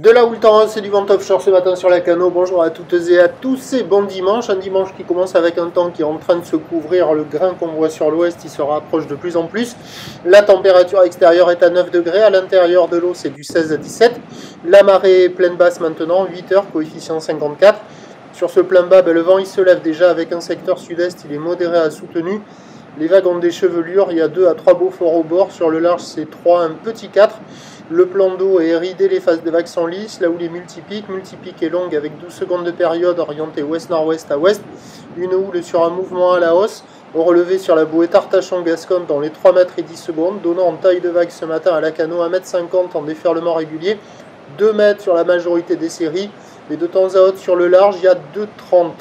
De la houle torrent, c'est du vent offshore ce matin sur la Cano. Bonjour à toutes et à tous et bon dimanche. Un dimanche qui commence avec un temps qui est en train de se couvrir. Le grain qu'on voit sur l'ouest, il se rapproche de plus en plus. La température extérieure est à 9 degrés. À l'intérieur de l'eau, c'est du 16 à 17. La marée est pleine basse maintenant, 8 heures, coefficient 54. Sur ce plein bas, le vent il se lève déjà avec un secteur sud-est. Il est modéré à soutenu. Les vagues ont des chevelures. Il y a 2 à 3 beaux forts au bord. Sur le large, c'est 3, un petit 4. Le plan d'eau est ridé, les phases de vagues sont lisses, la houle est multipique est longue avec 12 secondes de période orientée ouest-nord-ouest à ouest, une houle sur un mouvement à la hausse, au relevé sur la bouée Tartachon-Gascogne dans les 3 mètres et 10 secondes, donnant en taille de vague ce matin à la Cano 1,50 m en déferlement régulier, 2 mètres sur la majorité des séries, et de temps à autre sur le large, il y a 2,30.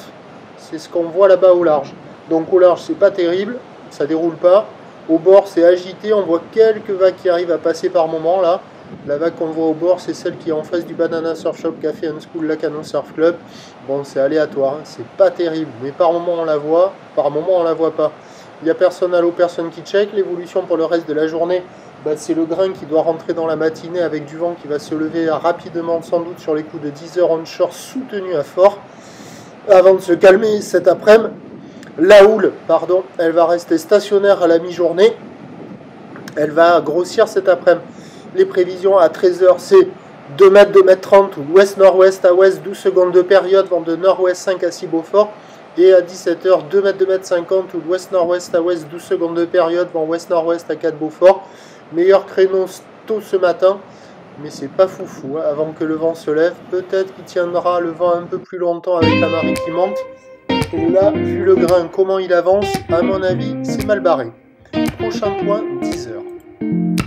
C'est ce qu'on voit là-bas au large. Donc au large, c'est pas terrible, ça déroule pas. Au bord, c'est agité, on voit quelques vagues qui arrivent à passer par moment là. La vague qu'on voit au bord, c'est celle qui est en face du Banana Surf Shop Café and School Lacanau Surf Club. Bon, c'est aléatoire, hein, c'est pas terrible, mais par moment on la voit, par moment on la voit pas. Il n'y a personne à l'eau, personne qui check. L'évolution pour le reste de la journée, c'est le grain qui doit rentrer dans la matinée avec du vent qui va se lever rapidement, sans doute sur les coups de 10 heures onshore soutenu à fort, avant de se calmer cet après-midi. La houle, elle va rester stationnaire à la mi-journée. Elle va grossir cet après-midi. Les prévisions à 13 h, c'est 2 mètres, 2 mètres 30, ou ouest-nord-ouest à ouest, 12 secondes de période, vent de nord-ouest 5 à 6 Beaufort. Et à 17 h, 2 mètres, 2 mètres 50, ou ouest-nord-ouest à ouest, 12 secondes de période, vent ouest-nord-ouest à 4 Beaufort. Meilleur créneau tôt ce matin, mais c'est pas foufou, hein, avant que le vent se lève. Peut-être qu'il tiendra le vent un peu plus longtemps avec la marée qui monte. Et là, vu le grain, comment il avance, à mon avis, c'est mal barré. Prochain point, 10 h.